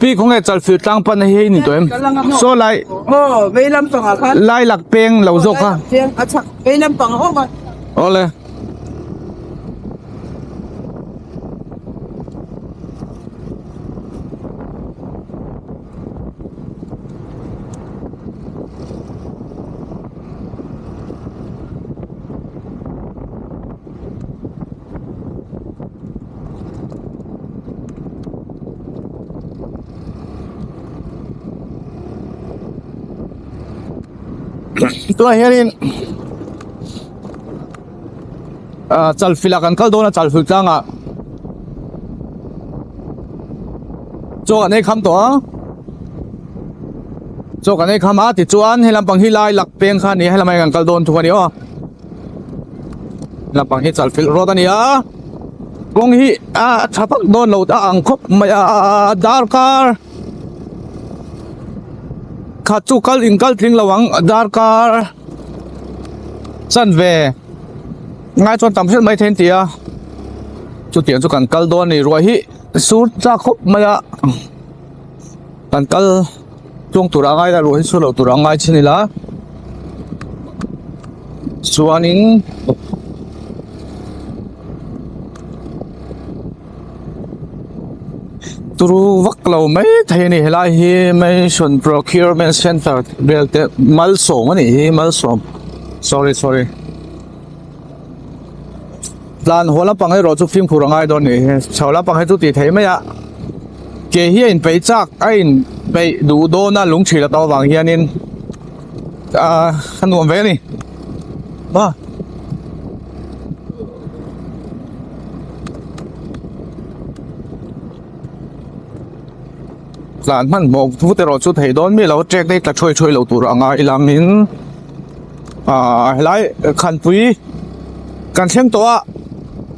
pi không nghe chal phil tang pan hi ni toem so lai vei lam pang khan lai lak peng lo zok ha tiếng achak vei lam pang ho ma ole tua hianin chal fila kan kal dona chal fil tanga cho anh ấy khăm to cho anh ấy khăm á thì chuan hay làm bằng hi lai lak peng khan ni hay làm ai kan kal don thu ani o làm bằng hi chal fil ro ani a kong hi chapak don lo ta ang khop mai dar kar khát chú kal in kal thing lawang dar kar san về ngay chọn tầm hết mấy thiên tia chú tiền chú cần kal don này rồi hi sút ra khop mai cần kal chung tu ra ngay là rồi số lâu tu ra ngay trên này là suanin turu vak lo mấy thầy này lại hi mấy xuân procurement center bel te mal som ani hi mal som sorry plan hola pang ai ro chu phim khurang ai don ni chola pang ai chu ti thei mai a ke hi in pe chak ain pe du do na lung chila taw wang hianin khanuam ve ni ba plan man mo thu te ro chu thei don mi lo trek dei ta choi lo tur anga ilamin lai khan pui kan thleng to a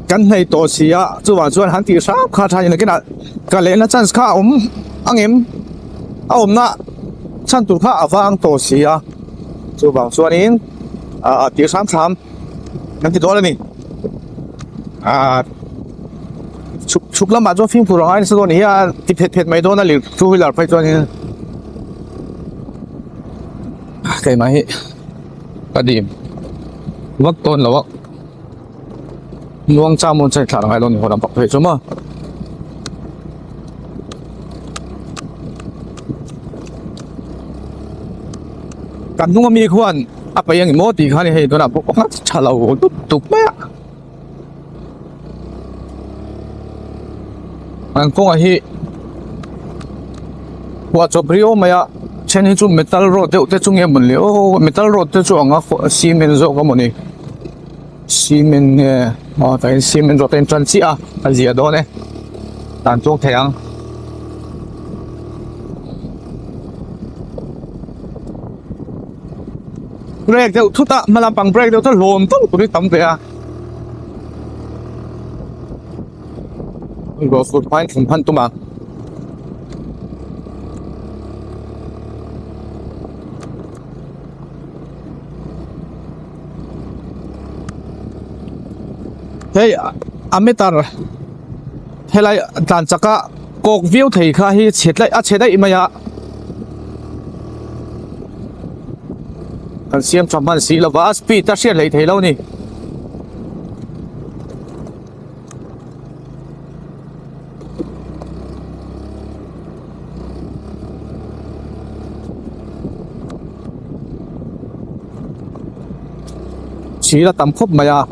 kan nei to sia chuwa chuan han ti sa kha tha ni kina ka le na chance kha angem na chan tur kha awang to sia chuwa chuan in ti sam nan ti do la ni chuk lam ma cho phim phurang ai so ni ya ti phet mai do na li two wheeler phai chuan in kai mai kadim vak ton lawak nuang cha mon chai thlar ngai lo ni holam pak phei chuma kan nunga mi khuan apa yang mo ti khani hei dona pok kha chalo tup me an kong a hi wa choprio maya chen hi chu metal rod te chung em mun le o metal rod te chu anga cement zo ka moni cement ne tại cement rod ten chan chi a zia do ne tan chok thang break deu thuta malam pang break deu ta lom to turi tam te a go food point thum phan tuma hey amitar helai tan chaka kok view thei kha hi chetlai chedai imaya kan siam chaman si lova speed ta share lei thei lo ni chỉ là tầm khúc maya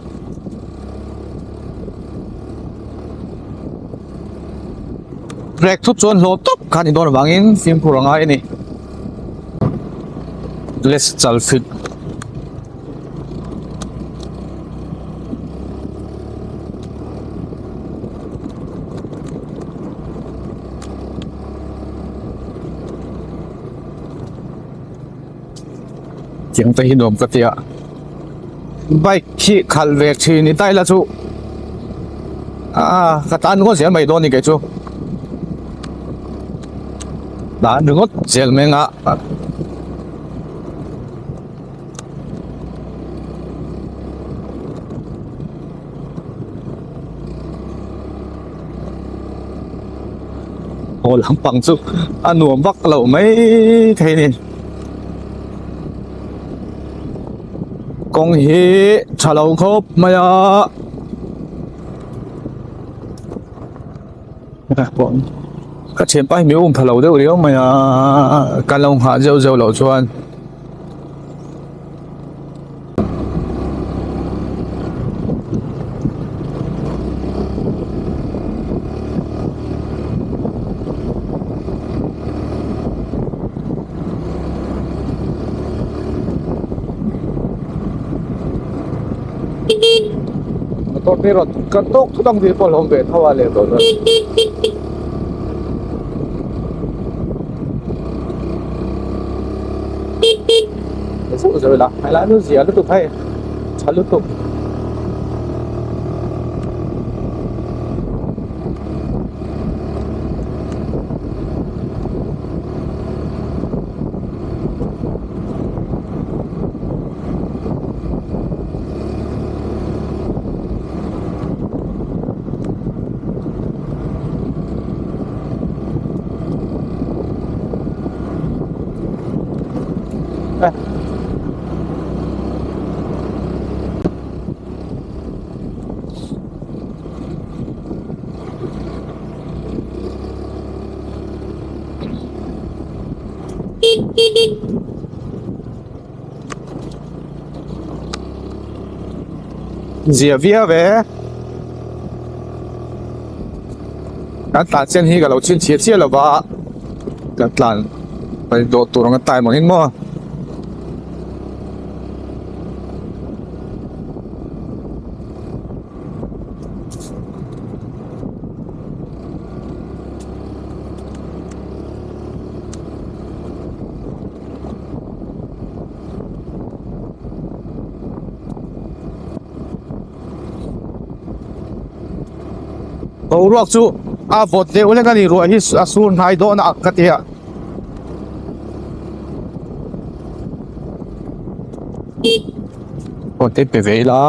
break thúc chuan lo top khan in don wangin phim phurang ai ni let's chal fit tiếng tay hinom ka tia bike khi khal vek thi ni tai la chu ka tan ko sia mai don ni ke chu đã được ngót dèl men ạ ô lắm bằng chút ăn nuông bắc lẩu mấy thế này công hi trả lâu khốp mày à bọn các chuyện bay miếu thà lâu đâu đấy mày à can long hạ dâu dâu lẩu chuanตัวนี้รถกระตุกต้องดีพอลงเบสเท่าอะไรตัวนั้นสู้จะเวลาไฮไลท์นู้นเสียลุตุกให้ชันลุตุกเสียเวียเว้การตัดเส้นนี้กับเราชิ้นเฉียดเสียหรือว่าการตัดไปโดดตัวกันตายหมดหินมั้งโอ้รวกจูบทเดียวเลยกันนี่รวยที่สูนหายโดนอักกันเดียบทเดียวไปเวลา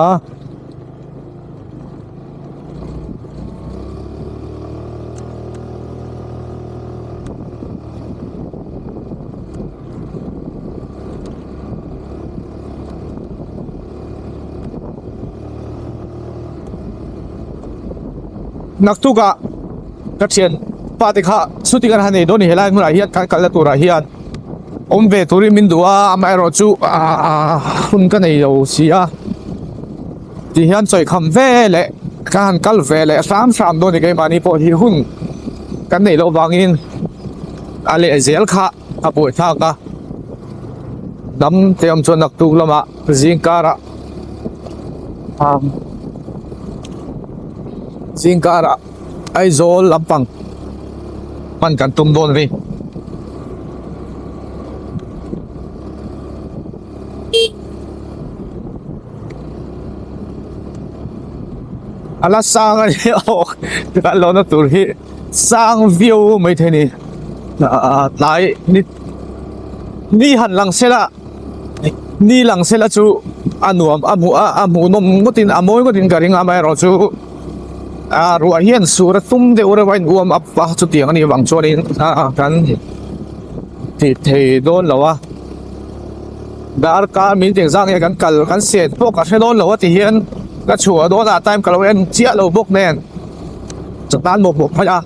นักทุกะกัเชียนปาติค่ะสุดที่กันฮันนี่โดนเฮลัยมุราฮิยันกันละตัวราฮิยันอมเวทุริมินดัวไม่รอจูคุณกันนี่เราเสียที่ฮันใจคำเวเล่การกัลเวเล่สามโดนที่กันมานี่พอที่หุ่นกันนี่เราบางอินอะไรเซลค่ะอาบุตรท่ากะดำเตรียมชวนนักทุกละมาจิงการะจิงการะไอโซลลำปังมันกันตุ้มโดนรีอะไรสร้างอะไรโอ้กันเรานะตัวที่สร้างวิวไม่เท่นี่ไหนนี่หันหลังเสละนี่หลังเสละจูอันนู้นอามูนมก็ตินอามวยก็ตินการิงอาไม่รอจูรัวเฮียนสุรตุ้มเดอร์ไว้รวมอับปะจุดเตียงนี่บางส่วนนี้กันที่โดนแล้ววะดาร์การมีเตียงสร้างอย่างกันกันเสียพวกกันให้โดนแล้ววะที่เฮียนก็ชัวโดนตามกันแล้วเองเจี๊ยเราบกแน่นจัดการบกพะยา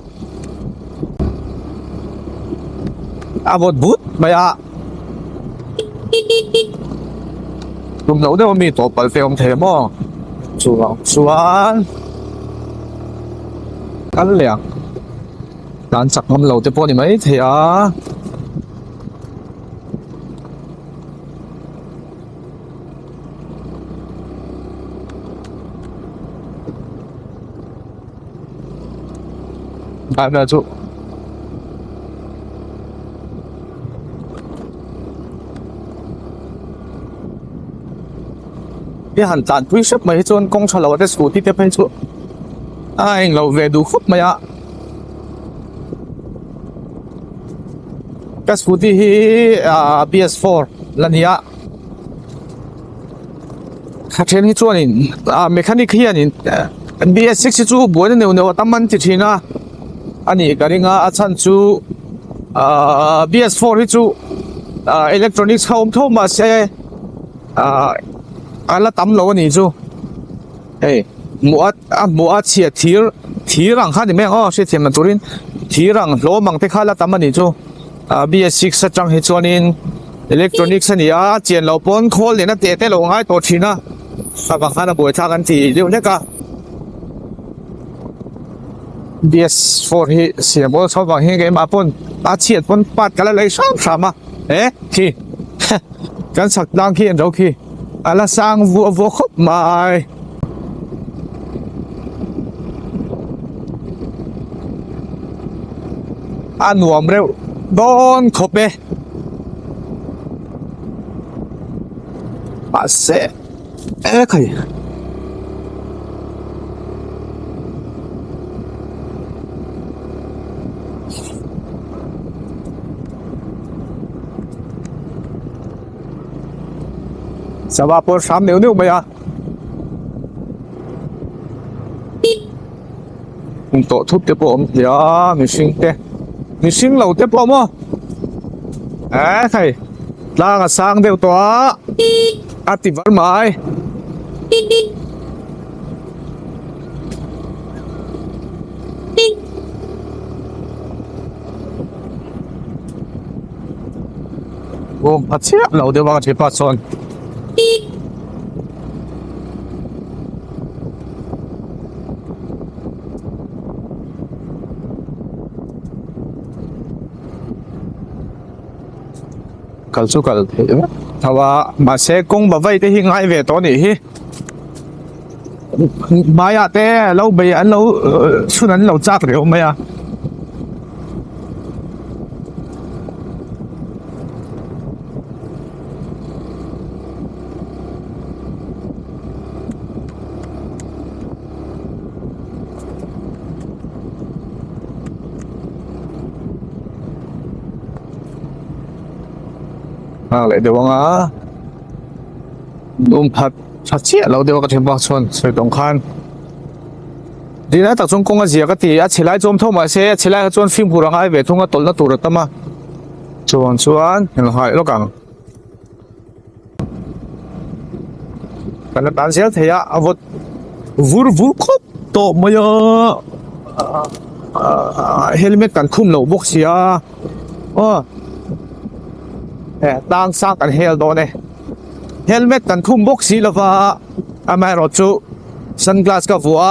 อาบดบุตรพะยากลุ่มเราได้ว่ามีตัวเปิดเฟลมเทมอส่วนกันเหลียงการจักมันเราจะพอนี่ไหมเถียได้ไหมจุพี่หันจานวิชิตมาให้จนกงฉลาดได้สูตรที่เทพให้จุไอ้เราเวดูคุบมาอะก็สูตรที่PS4 ลันยะขัดเชนที่จวนนี่เมคานิกเฮียนี่BS6 จู่บัวเนี่ยตั้มมันติดทีนะ อันนี้ก็เรียกว่าชั้นจู BS4 ที่จูelectronics home ทั่วมาเสียอันละตั้มโลนี่จูเฮ้ยมัวเชียทีรังข้านี่แม่อ๋อเชียทีมันตัวนี้ทีรังโลมังเทข้าละตั้มมันนี่จู BS6 จังเหตุส่วนนี้ electronics นี่เจียนเราปนโคลเนี่ยนะเตะเราง่ายตัวทีนะบางครั้งเราบวยท่ากันทีเดี๋ยวนี้ก็ BS4 ที่เสียบชอบบางเฮงเกมาปนเฉียดปนปัดกันเลยซ้ำอ่ะที่กันสักดังขี้เราขี้อะไรสร้างวัวครบมาหน่วมเร็วโดนครบเลยปัสเซ่ใครสวัสดีสามเดี๋ยวนี้ไม่อะผมโตทุบเดี๋ยวผมเดี๋ยวมีสิ่งเตะมีสิ่งเหล่าเดี๋ยวผมอ่ะใครลากสร้างเดี๋ยวตัวติวัดไม้โอ้พัดเสียเราเดี๋ยวว่าจะพัดซ้อนกัลสุกัลถ้าว่ามาเสกงบ่ไว้ที่หิ้งไอเวตอนนี้มาอยากแต่เราไปอันเราช่วงนั้นเราจักเร็วไหมอ่ะเลยเดี๋ยวว่าดูผัดชัดเชี่ยเราเดี๋ยวก็เทมปชนสวยตรงคันดีนะตักจงกงก็เสียก็ตีเฉลยจมท่อมาเสียเฉลยก็จนฟิล์มผู้รังไอเวทงก็ตลน่าตัวรถมาชวนเห็นหายแล้วกันแต่ตอนเสียเทียอวดวูครบโตมาเยอะเฮลเมตกันคุ้มเราบกเสียต่างสร้างกันเฮลโดนเฮลเมตกันคุ้มบกสีแล้วว่าไม่รอจูซันกลาสกับวัว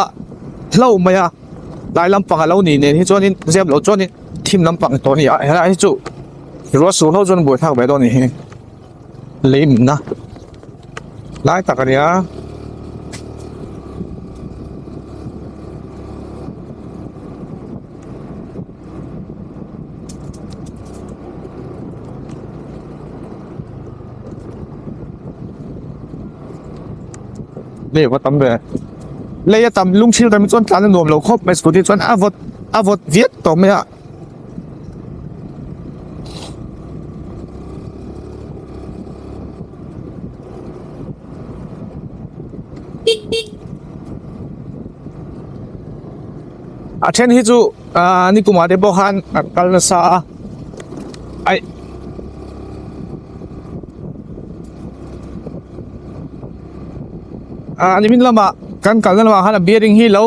เล่าไม่อะได้ลำปังเล่านี่เนี่ยที่จวนนี้เสียบเราจวนนี้ทีมลำปังตัวนี้อะไรที่จูรัวสูงเท่าจนบวยทักไปตัวนี้ลิมนะไล่ตักกันเนี่ยนี่ว่าตำเลยเลยตำลุงชิลตำจนการนวมเราครบไม่สุดที่จนอวดเวียดต่อไม่อะเช่นที่จูนี่กูมาได้บอกฮันกันละซาไออันนี้มินละมากันละมาฮันเบียริงฮีแล้ว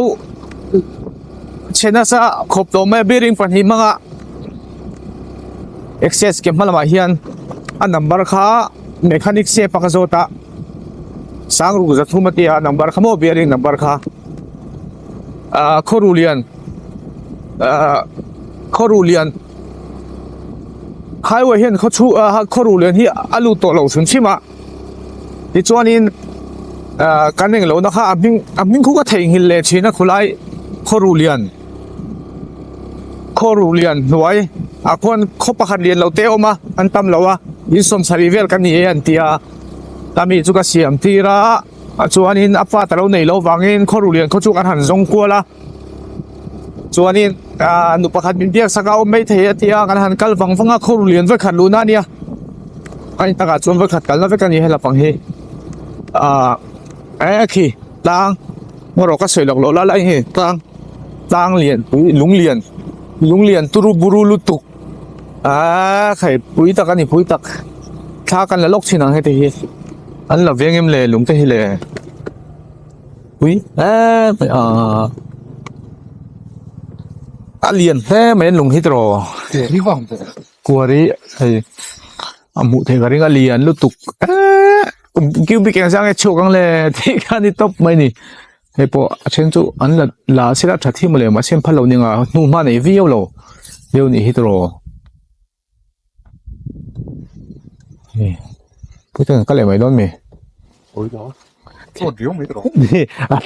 เช่นนั้นซะครบตัวไม่เบียริงฝันหิมะเอ็กเซสเก็บมาละมาเฮียนอันนัมบาร์ค่าเมคานิกเซปักโซตาสร้างรูปจัตุมาตีอันนัมบาร์ค่าโมเบียริงนัมบาร์ค่าคอรูเลียนใครว่าเห็นเขาชูคอรูเลียนที่อาลูตัวเราถึงใช่ไหมที่จวนนี้การเงินเรานะคะอันนี้เขาก็เทหินเลยชีนะคุณไล่คอรูเลียนหน่วยคนเขาประคันเรียนเราเตะออกมาอันตั้มเราว่ายินสมสารีเวลกันนี่อันที่ตามีจุกเสียมที่ละจวนนี้อัฟฟ้าแต่เราในเราวางเงินคอรูเลียนเขาจุกอันหันจงกัวละจวนนี้นุประคันบินเบียกสักเอาไม่เทียที่กันหันกัลฟังคอรูเลียนไว้ขัดลูน่าเนี่ยอันนี้ตั้งแต่จวนไว้ขัดกันแล้วไว้กันนี่ให้เราฟังให้ขี้ต่างเมื่อเราก็สวยหลอกเราละไอ้ต่างเรียนลุงเรียน ลุงเลียนตุรุบุรุลุตุกไข่ปุยตักอันนี้ปุยตักข้ากันละลกชินังให้ทีอันละเวียงเอ็มเลยลุงเตฮิเลยปุยไปเลียนไม่ลุงฮิตรอ นี่ว่าผมจะ กัวรีไอ้อามุเทกัริงเลียนลุตุกคิวบิกยังสังเกตโชกังเลยที่การนี่ตบไม่นี่เฮ้ยพอเช่นจู่อันละลาสิระทัดที่มาเลยมาเช่นพัลเราเนี่ยนู่นมาในวิวเราเดี๋ยวนี้ฮิตรอพูดถึงก็เลยไม่ร้อนมั้ย โอ้ยเนาะโคตรเดี๋ยวไม่ตรง นี่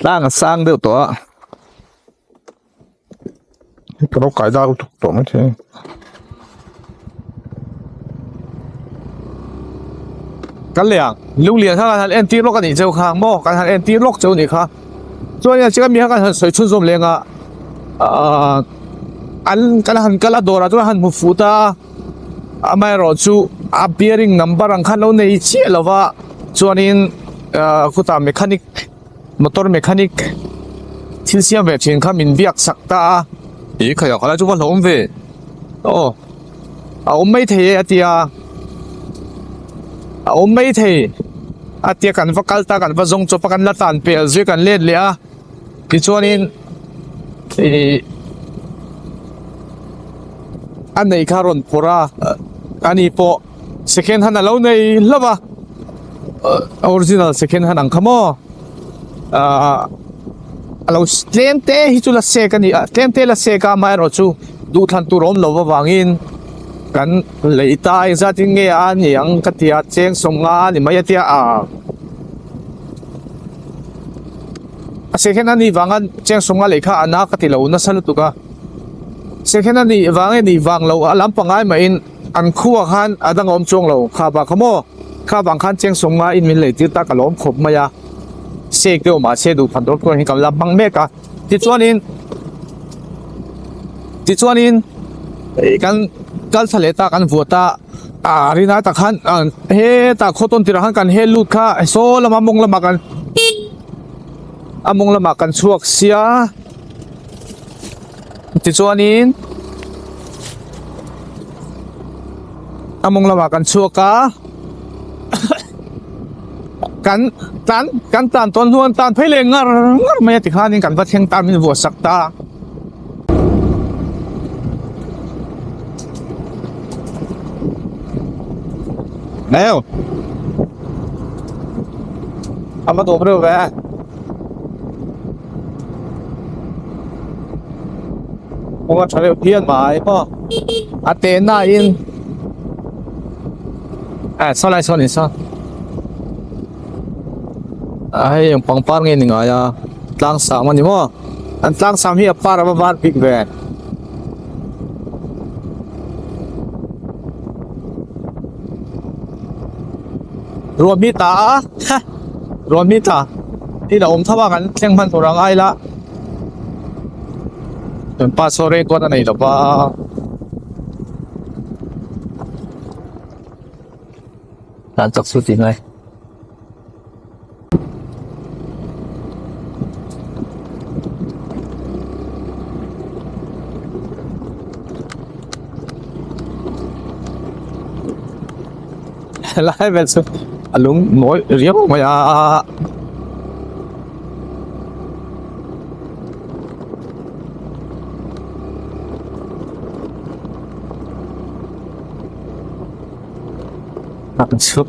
สร้างเดี๋ยวตัวก็เราขายได้ทุกตัวไม่ใช่กันเลยลูกเรียนถ้าการเอ็นตีโลกันอีเจ้าข้างหม้อการเอ็นตีโลกเจ้านี่ค่ะส่วนใหญ่จะมีการใส่ชุดสมเลี้ยงอันกันหันกันละโดราตัวหันมุฟูตาไม่รอจูเบียริงนัมเบอร์อังคันเราในเชี่ยแล้วว่าส่วนนี้คุณตาเมคานิกมอเตอร์เมคานิกที่เสียแบบเช่นข้ามินเบียกสักตาอีกขยับอะไรจุวันหลงเวโอ้ไม่เทียเตียไม่เทียเตียกันฟักกัลตากันฟักจงจบกันละตันเปียจุกันเลียดเลยที่ส่วนนี้อันไหนคารอนพราอันนี้พอ second hand เราในละวะoriginal second hand อังคโมเราเต็มเตะฮิจุละเซกันนี่เต็มเตะละเซกันมาเราจูดูทันตุรมเราวางอินกันเลยตายซะทิ้งเงี้ยอันยังกัตยาเจงสงงานนี่ไม่ยัดยาsecond hand นี่วางกันเจงสงงานเลยค่ะอันนักติเราอุณสนุตุกะsecond hand นี่วางเราลำปังไงมาอินอันคู่ขันอันดังอมจงเราข้าบางขโมข้าบางขันเจงสงงานอินมินเลยที่ตากล้อมขบมายาเสกเดียวมาเสดูพันธุ์ตัวนี้กับลำบังเมกะที่ส่วนนี้กันทะเลตากันวัวตารินาตาขันเฮตาโคตรติระหันกันเฮลูดค่ะโซละมงละมากันมงละมากันช่วงเสียที่ส่วนนี้มงละมากันช่วงกะกันตันต้นหัวตันเพลงไม่ติดข้านี่กันว่าเทียงตามมีวัวสักตาแล้วเอามาตัวเร็วแวะผมว่าใช้เพี้ยนหมายพ่ออาเตน่าอินสไลด์ซ้อนนี่ซ้อนyung pangpar ngayon nga ya tlang sama ni mo ang tlang sama hiya para babar big van Romita Romita ila tawagan keng man turang ay la yung pasore ko na ito pa Tantok suti ngay lại về sự lúng mỗi riết mày trước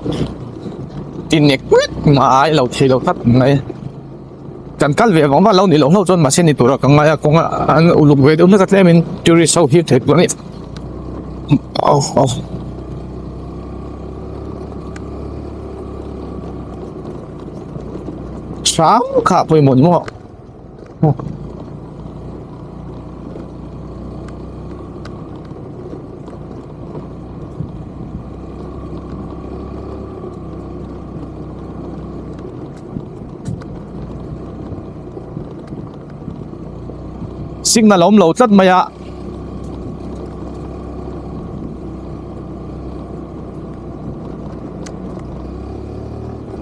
tin nhật quyết mà ai lâu thì lâu thắt này chẳng cắt về vòng vào lâu thì lâu cho mà xin thì tụi nó còn ngay cũng anh lục về đúng nó cắt lên mình chưa đi sâu hiệp thiệt vậy sáng khá với một mỏ signal ống lầu rất mày ạ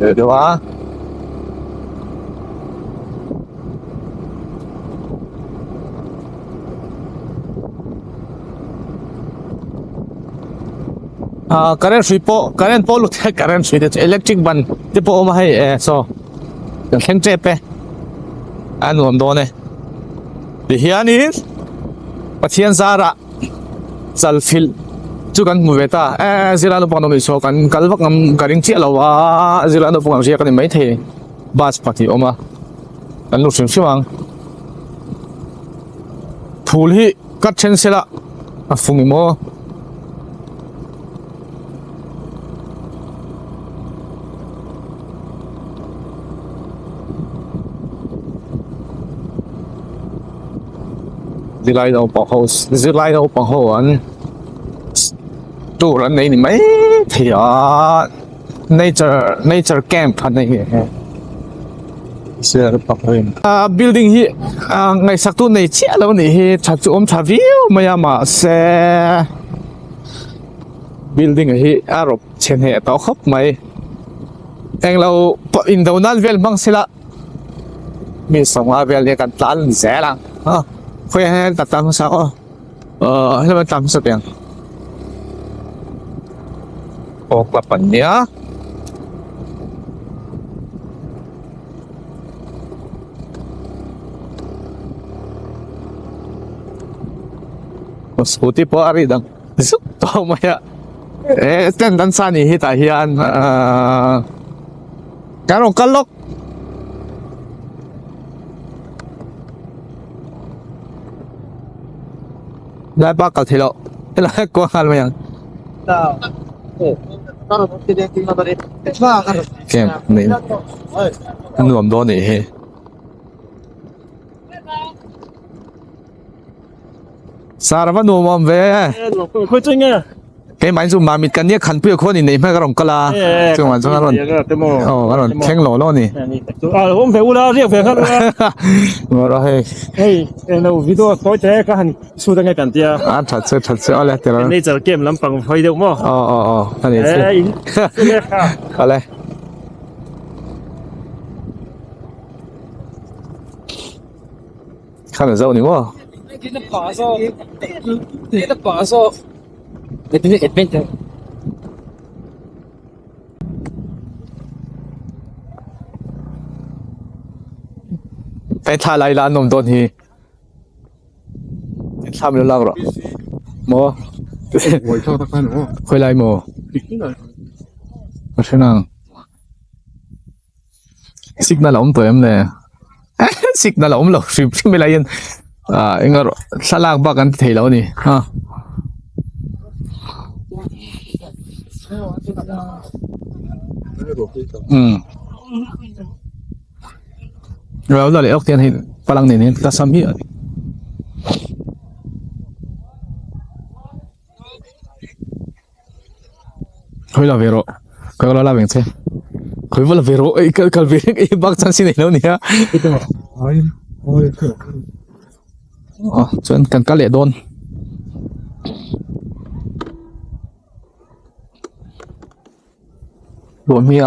được á current sweep po current po lut current sweep electric ban te po ma hai so kan theng che pe nuam do ne ti hian in pathian zara chal phil chu kan mu veta zira no pano mi so kan kalwak ngam karing chi lawa zira no pangam sia kan mai the bas pati oma kan lu sim siwang phul hi kat chen sela a fungi mo zilai đâu bỏ hồ zilai đâu bỏ hồ anh tu lần này mấy thì ở nature camp anh này sẽ bắt hình building hi ngày sắc tu này chia lâu này hi chặt chôm chặt view mà mà sẽ building hi Arab trên hệ tao khóc mày anh lâu in đầu nan vel bang sila mi sống ở vel này kan tan dễ lang khuyên hay đặt tạm sao hay là tạm sao biển hoặc là bản nhớ scooty po ari dang giúp to maya tên dan sa ni hita hian karong kalokได้ปะกัลเทโลแล้วก็หันมายังแกมนี่รวมโดนนี่เฮสารพัดหนุ่มเว้ยคุยจริงอ่ะเฮ้ยหมายถึงมามิดกันเนี่ยขันเพื่อคนนี่ไม่กระรองกะลาจังหวะจังหวะนั้นอ๋อกระรองแข่งหล่อล้อนี่ผมเผาแล้วเรียกเผาครับมาแล้วเฮ้ยเราวิดีโอคอลแท้ก็หันสู้ได้ไงกันเดียวชัดเสืออะไรเดี๋ยวนี่จะเกมลำปังไฟเดียวมั้งอ๋ออันนี้สิอะไร看得着你吗？给他把手，给他把手，给他一边的。ไปท่าไรร้านนมต้นทีทำแล้วเล่าหรอโม我跳他看什么？回来โมไม่ใช่นางสิกนั่นแหละตัวเอ็มเลยสิกนั่นแหละเราสิบที่ไม่ไรยันเอ็งก็สลากบักกันเทแล้วนี่ฮะเราเลยออกเทียนให้พลังนี่ก็ซ้ำที่คุยละเวโรคุยละลาเวงเซ่คุยละเวโรไอ้กัลเวงไอ้บักจันสิเนี่ยแล้วเนี่ยอ๋อจนกันก็เละโดนรวมเมีย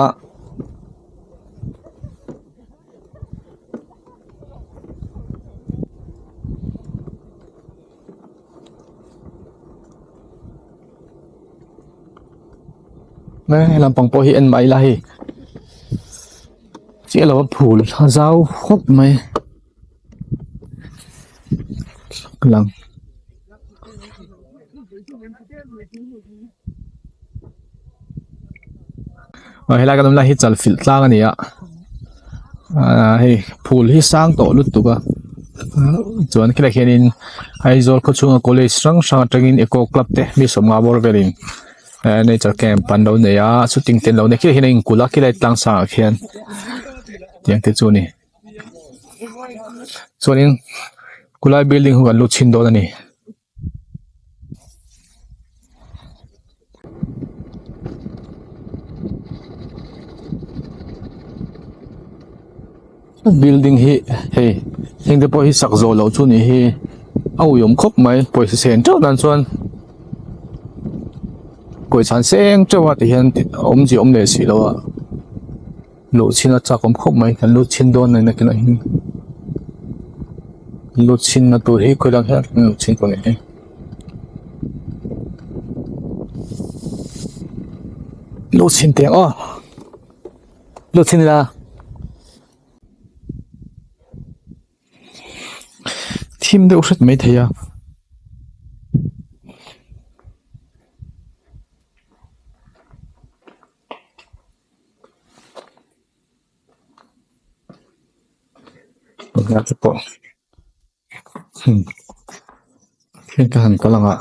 ไม่ลำปองโปฮีเอ็นไม่ละฮีเจ้าเราผูลท่าเจ้าครบไหมกำลังเฮลักกันนั่นฮิตจัลฟิลต์ล่างนี่อ่ะเฮ้ผูลที่สร้างโตลุดตุกะจวนคิดแค่นี้ไอโซลก็ช่วงคอลเลจสังตรงนี้เอโคคลับเตะมีสมงาบอร์เวลิงในจัดแคมปันเราเนี่ยสุดจริงเต็มเราเนี่ยคิดเห็นอิงกุลักคิดอะไรต่างสาเขียนอย่างที่จูนี่ส่วนนี้กุลักบิลดิ้งหัวลุชินโดนนี่บิลดิ้งฮีเฮ้ยเห็นแต่พอฮีสักโซเราจูนี่ฮีเอายมครบไหมพอฮีเซนเจ้านั่นส่วน鬼产生即係話啲人om住om嚟事咯啊，6000啊就咁哭咪，kan 6000多你那個嚟，6000啊到起佢兩下6000多嚟。lô xin tiếng lô xin là team đều rất mấy thầy à nghe chút bộ khiến cả hẳn có lòng ạ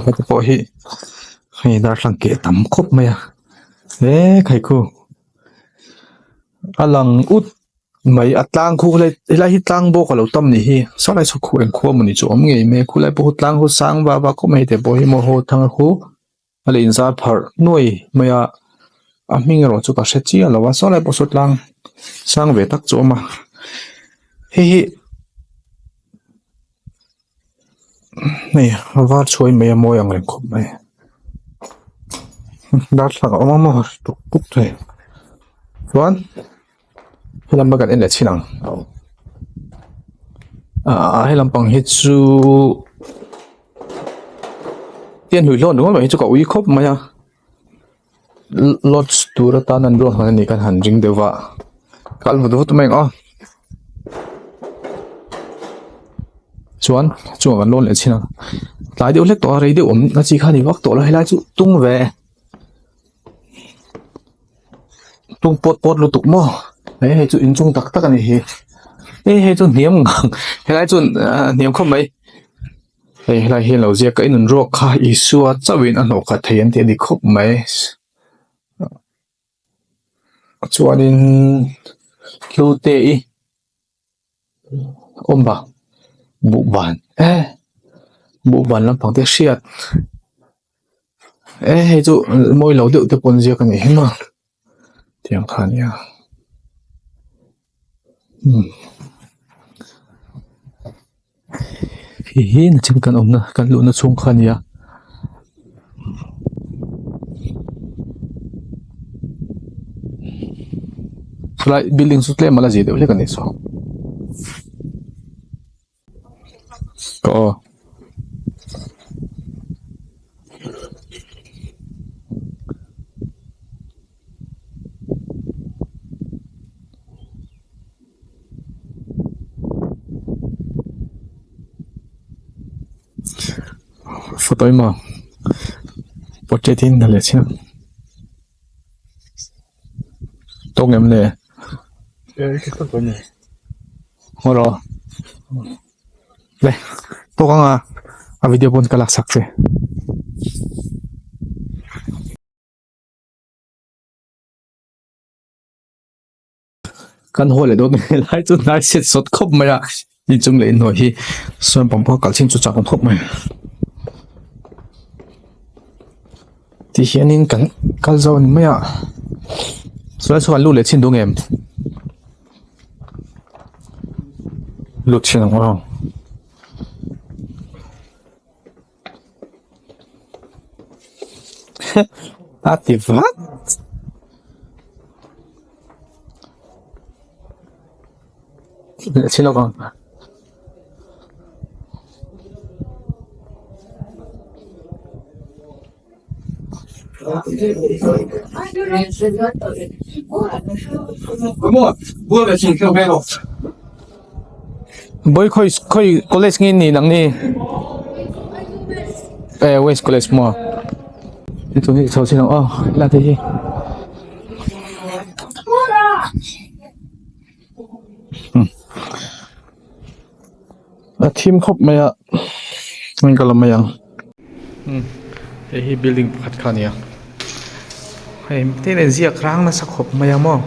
cái bộ hi dar sang kệ tắm khóc mày à ê khai khu alang út mày atlang khu lại hít tlang bo kalau tâm nỉ hi sao lại số khu em khu mình chỗ ông nghe mày khu lại bộ tlang khu sang và có mày để bộ hi mồ hồ thằng khu lại insa phở nuôi mày à mình rồi chỗ cả sẽ chia là sao lại bộ số tlang sang về tắc chỗ mà hi này vào chơi mày mồi ăn lên khóc mày đã sang ông mà tục cúc thế Tuan, hilang bagat ini sinang. Hilang pang hitu tiền hủy lon đúng không? Hitu cậu ý khóc mà ya. Lot stura tanan bro hắn này kan han ring dewa. Kal mu tu meng Tuan, chuan kan lon le sinang. Lai de ulek to rei de na chi kha ni wak to la helai chu tung ve. Tung pot lu tuk mo ấy chú in chung tắc tắc này ấy chú niệm ngang hay chú niệm không mấy ấy lại hiện lâu giờ cái nón rô khai isua cho bên anh học cái thầy anh thì đi khóc mấy chú anh kêu tê ôm bà bộ bàn làm bằng tiếng Siết ấy chú môi lâu điệu từ bốn giờ cái này mà tiếng Hàn nha hi na chim kan omna kan lu na chung khan ya lại building sút lên mà là gì đấy lấy cái này sao có photo mà portrait in là chứ tốt em nè cái con này ngồi rồi đây tốt không à video pun kalak sakse kan hole do lai chu nai set sot khop maya ni chung le no hi son pom pho kal chin chu chak khop mai ti hianin kan kal zone maya so so lu le chin dong em lu chin ngoro ativat xin lỗi con bôi khơi college nghe nè nắng nè West College mà tụi này cháu xin lỗi là thế gì team khop maya mình có làm mayang hi building phát khania hay thế này ziak rang na sak khop maya mo